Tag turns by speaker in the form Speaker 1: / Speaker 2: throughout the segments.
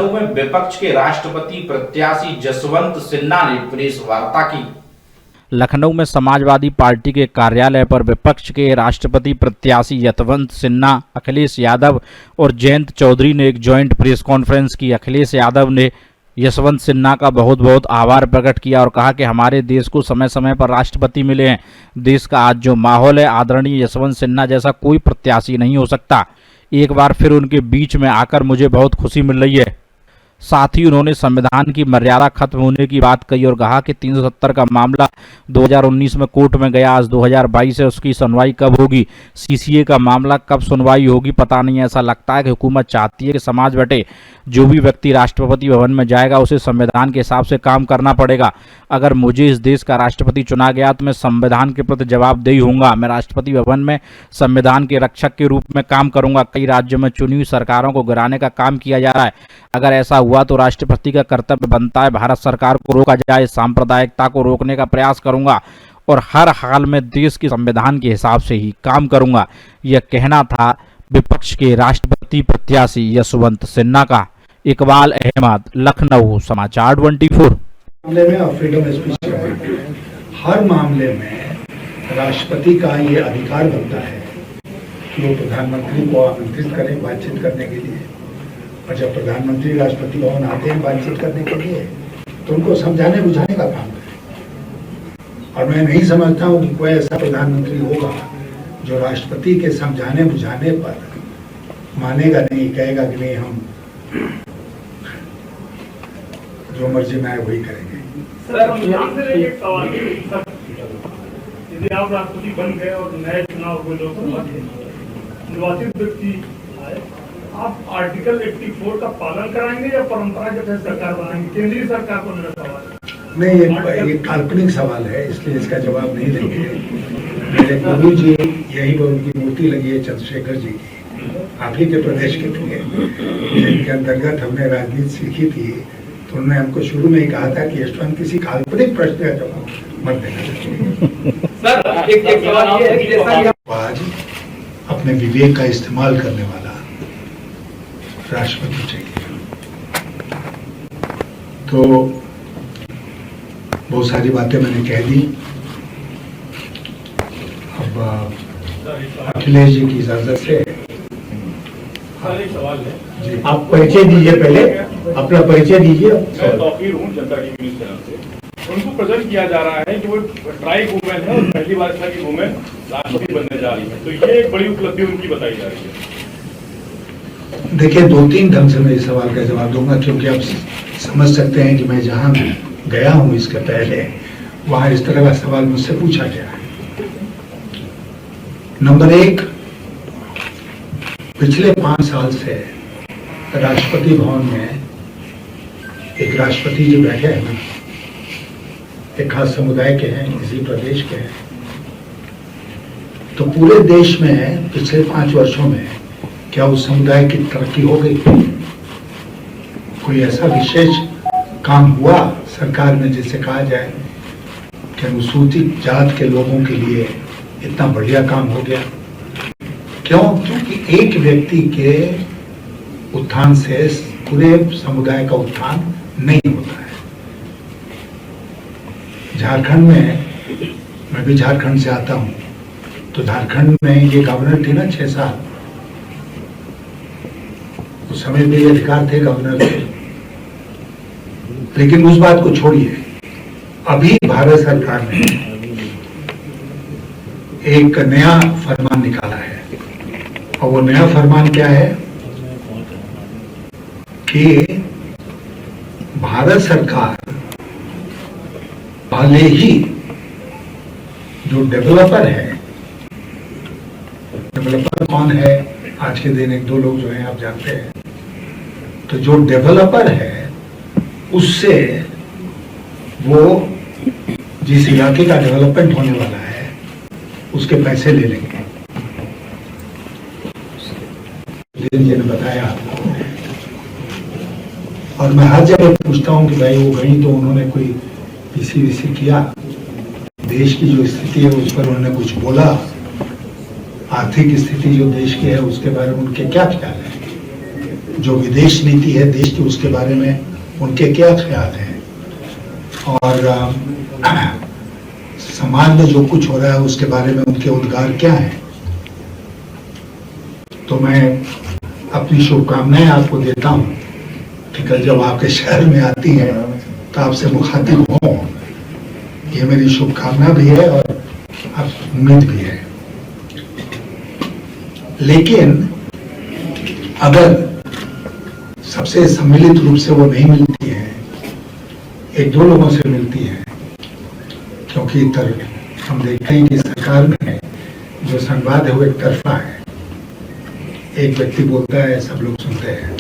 Speaker 1: में विपक्ष के राष्ट्रपति प्रत्याशी जसवंत सिन्हा ने प्रेस वार्ता की।
Speaker 2: लखनऊ में समाजवादी पार्टी के कार्यालय पर विपक्ष के राष्ट्रपति प्रत्याशी यशवंत सिन्हा, अखिलेश यादव और जयंत चौधरी ने एक जॉइंट प्रेस कॉन्फ्रेंस की। अखिलेश यादव ने यशवंत सिन्हा का बहुत बहुत आभार प्रकट किया और कहा कि हमारे देश को समय समय पर राष्ट्रपति मिले हैं। देश का आज जो माहौल है, आदरणीय यशवंत सिन्हा जैसा कोई प्रत्याशी नहीं हो सकता। एक बार फिर उनके बीच में आकर मुझे बहुत खुशी मिल रही है। साथ ही उन्होंने संविधान की मर्यादा खत्म होने की बात कही और कहा कि 370 का मामला 2019 में कोर्ट में गया, आज 2022 है, उसकी सुनवाई कब होगी? सीसीए का मामला कब सुनवाई होगी पता नहीं। ऐसा लगता है कि हुकूमत चाहती है कि समाज बटे। जो भी व्यक्ति राष्ट्रपति भवन में जाएगा उसे संविधान के हिसाब से काम करना पड़ेगा। अगर मुझे इस देश का राष्ट्रपति चुना गया तो मैं संविधान के प्रति जवाबदेही होऊंगा। मैं राष्ट्रपति भवन में संविधान के रक्षक के रूप में काम करूंगा। कई राज्यों में चुनी हुई सरकारों को गिराने का काम किया जा रहा है। अगर ऐसा हुआ तो राष्ट्रपति का कर्तव्य बनता है भारत सरकार को रोका जाए, सांप्रदायिकता को रोकने का प्रयास करूंगा और हर हाल में देश के संविधान के हिसाब से ही काम करूंगा। यह कहना था विपक्ष के राष्ट्रपति प्रत्याशी यशवंत सिन्हा का। इकबाल अहमद, लखनऊ, समाचार 24।
Speaker 3: मामले में और फ्रीडम स्पीच हर मामले में राष्ट्रपति का ये अधिकार बनता है कि वो प्रधानमंत्री को आमंत्रित करें बातचीत करने के लिए। और जब प्रधानमंत्री राष्ट्रपति भवन आते हैं बातचीत करने के लिए तो उनको समझाने बुझाने का काम करें। और मैं नहीं समझता हूँ कि कोई ऐसा प्रधानमंत्री होगा जो राष्ट्रपति के समझाने बुझाने पर मानेगा नहीं, कहेगा कि नहीं हम जो मर्जी में आए वही करेंगे।
Speaker 4: यदि आप राष्ट्रपति बन गए और नए चुनाव हुए लोकसभा के निर्वाचित व्यक्ति आए, आप आर्टिकल 84 का पालन कराएंगे या परंपरा के तहत सरकार बनाएंगे? केंद्रीय सरकार को मेरा सवाल है।
Speaker 3: नहीं, ये काल्पनिक सवाल है, इसलिए इसका जवाब नहीं देंगे। मेरे गुरु जी, यही पर उनकी मूर्ति लगी है चंद्रशेखर जी की, आप ही के प्रदेश के थे, जिनके अंतर्गत हमने राजनीति सीखी थी। तो उन्होंने हमको शुरू में ही कहा था कि यशवंत किसी काल्पनिक प्रश्न का जवाब मत देना।
Speaker 5: सर, एक सवाल ये है कि जैसा
Speaker 3: आज अपने विवेक का इस्तेमाल करने वाला राष्ट्रपति चाहिए। तो बहुत सारी बातें मैंने कह दी। अब अखिलेश जी की इजाजत से
Speaker 4: सवाल है
Speaker 3: जी, आप परिचय दीजिए, पहले अपना परिचय दीजिए।
Speaker 4: मैं तौकीर हूँ जनता टीवी न्यूज़ चैनल से। उनको प्रेजेंट किया जा रहा है कि वो ट्राइब वुमेन है और पहली बार की वुमेन राष्ट्रपति बनने जा रही है, तो ये एक बड़ी उपलब्धि उनकी बताई जा रही है।
Speaker 3: देखिए, 2-3 ढंग से मैं इस सवाल का जवाब दूंगा, क्योंकि आप समझ सकते हैं कि मैं जहां गया हूं इसके पहले वहां इस तरह का सवाल मुझसे पूछा गया है। नंबर 1, पिछले 5 साल से राष्ट्रपति भवन में एक राष्ट्रपति जो बैठे हैं ना, एक खास समुदाय के हैं, इसी प्रदेश के हैं। तो पूरे देश में पिछले 5 वर्षों में क्या उस समुदाय की तरक्की हो गई? कोई ऐसा विशेष काम हुआ सरकार में जिससे कहा जाए कि अनुसूचित जात के लोगों के लिए इतना बढ़िया काम हो गया? क्यों? क्योंकि एक व्यक्ति के उत्थान से पूरे समुदाय का उत्थान नहीं होता है। झारखंड में, मैं भी झारखंड से आता हूं, तो झारखंड में ये गवर्नर थी ना 6 साल, उस समय भी अधिकार थे गवर्नर के। लेकिन उस बात को छोड़िए, अभी भारत सरकार ने एक नया फरमान निकाला है। और वो नया फरमान क्या है कि भारत सरकार पहले ही जो डेवलपर है, डेवलपर कौन है आज के दिन 1-2 लोग जो हैं आप जानते हैं, तो जो डेवलपर है उससे वो जिस इलाके का डेवलपमेंट होने वाला है उसके पैसे ले लेंगे। जी ने बताया आपको, और मैं हर जगह पूछता हूँ कि भाई वो गई तो उन्होंने कोई पीसी किया, देश की जो स्थिति है उस पर उन्होंने कुछ बोला, आर्थिक स्थिति जो देश की है उसके बारे में उनके क्या ख्याल है? जो विदेश नीति है देश की, उसके बारे में उनके क्या ख्याल हैं, और समाज में जो कुछ हो रहा है उसके बारे में उनके उद्गार क्या हैं। तो मैं अपनी शुभकामनाएं आपको देता हूं कि कल जब आपके शहर में आती है तो आपसे मुखातिब हों, ये मेरी शुभकामना भी है और उम्मीद भी है। लेकिन अगर सबसे सम्मिलित रूप से वो नहीं मिलती है, एक दो लोगों से मिलती है, क्योंकि हम देखते हैं कि सरकार में जो संवाद है वो एक तरफा है। एक व्यक्ति बोलता है, सब लोग सुनते हैं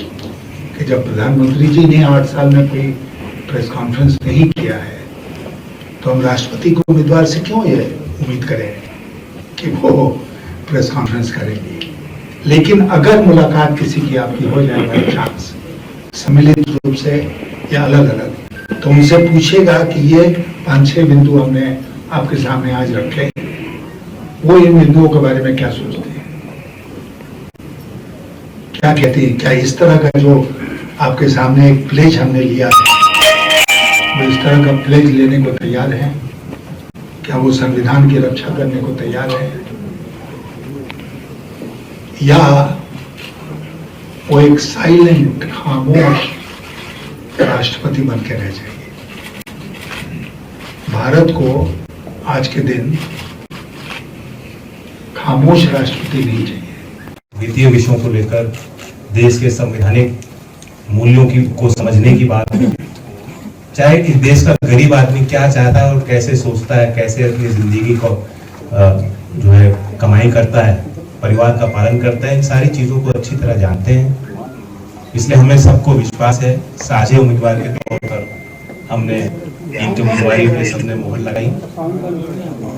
Speaker 3: कि जब प्रधानमंत्री जी ने 8 साल में कोई प्रेस कॉन्फ्रेंस नहीं किया है तो हम राष्ट्रपति को उम्मीदवार से क्यों ये उम्मीद करें कि वो प्रेस कॉन्फ्रेंस करेंगे। लेकिन अगर मुलाकात किसी की आपकी हो जाए बाई चांस, सम्मिलित रूप से या अलग अलग, तो उनसे पूछेगा कि ये 5-6 बिंदु हमने आपके सामने आज रखे, वो इन बिंदुओं के बारे में क्या सोचते हैं, क्या कहती है। क्या इस तरह का जो आपके सामने एक प्लेज हमने लिया है, वो इस तरह का प्लेज लेने को तैयार है? क्या वो संविधान की रक्षा करने को तैयार है, या वो एक साइलेंट खामोश राष्ट्रपति बन के रह जाएगी। भारत को आज के दिन खामोश राष्ट्रपति नहीं चाहिए।
Speaker 6: वित्तीय विषयों को लेकर देश के संवैधानिक मूल्यों को समझने की बात है, चाहे इस देश का गरीब आदमी क्या चाहता है और कैसे सोचता है, कैसे अपनी जिंदगी को जो है कमाई करता है, परिवार का पालन करता है, इन सारी चीजों को अच्छी तरह जानते हैं। इसलिए हमें सबको विश्वास है, साझे उम्मीदवार के तौर पर हमने इनके उम्मीदवारी पे सबने मोहर लगाई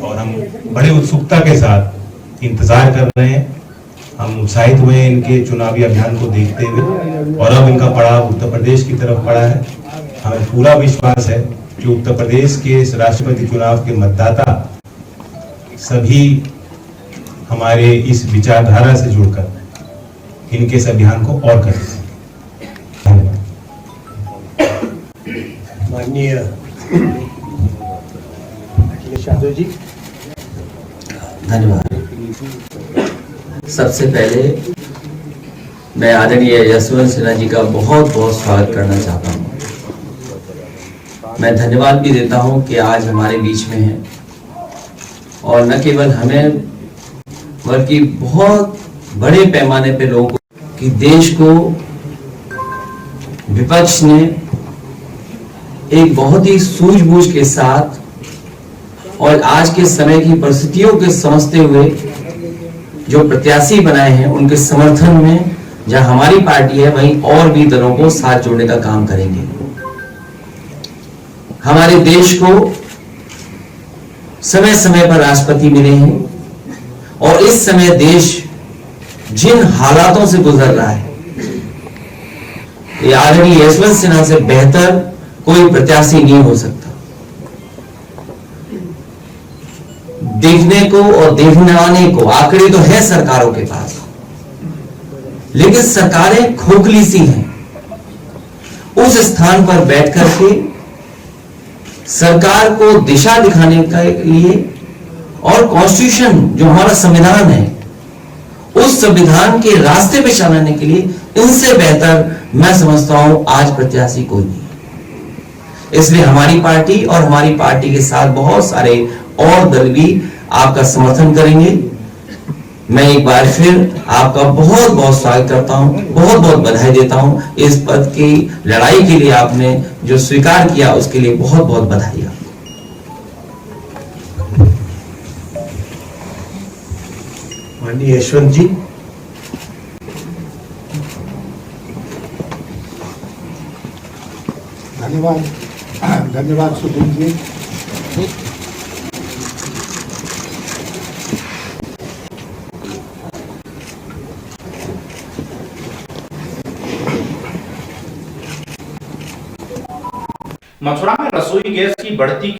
Speaker 6: और हम बड़े उत्सुकता के साथ इंतजार कर रहे हैं। हम उत्साहित हुए हैं इनके चुनावी अभियान को देखते हुए, और अब इनका पड़ाव उत्तर प्रदेश की तरफ पड़ा है। हमें पूरा विश्वास है कि उत्तर प्रदेश के इस राष्ट्रपति चुनाव के मतदाता सभी हमारे इस विचारधारा से जुड़कर इनके इस अभियान को और करेंगे।
Speaker 7: माननीय अखिलेश यादव जी,
Speaker 8: धन्यवाद। सबसे पहले मैं आदरणीय यशवंत सिन्हा जी का बहुत बहुत स्वागत करना चाहता हूं। मैं धन्यवाद भी देता हूं कि आज हमारे बीच में हैं, और न केवल हमें बल्कि बहुत बड़े पैमाने पे लोगों कि देश को विपक्ष ने एक बहुत ही सूझबूझ के साथ और आज के समय की परिस्थितियों के समझते हुए जो प्रत्याशी बनाए हैं, उनके समर्थन में जहां हमारी पार्टी है वहीं और भी दलों को साथ जोड़ने का काम करेंगे। हमारे देश को समय समय पर राष्ट्रपति मिले हैं, और इस समय देश जिन हालातों से गुजर रहा है, ये आदरणीय यशवंत सिन्हा से बेहतर कोई प्रत्याशी नहीं हो सकता। देखने को और देखने को आंकड़े तो है सरकारों के पास, लेकिन सरकारें खोखली सी हैं। उस स्थान पर बैठ करके सरकार को दिशा दिखाने के लिए और कॉन्स्टिट्यूशन जो हमारा संविधान है, उस संविधान के रास्ते पे चलाने के लिए इनसे बेहतर मैं समझता हूं आज प्रत्याशी कोई नहीं। इसलिए हमारी पार्टी और हमारी पार्टी के साथ बहुत सारे और दल भी आपका समर्थन करेंगे। मैं एक बार फिर आपका बहुत बहुत स्वागत करता हूं, बहुत बहुत बधाई देता हूं। इस पद की लड़ाई के लिए आपने जो स्वीकार किया उसके लिए बहुत बहुत बधाई।
Speaker 7: माननीय यशवंत जी,
Speaker 3: धन्यवाद। धन्यवाद सुधीर जी।
Speaker 1: मथुरा में रसोई गैस की बढ़ती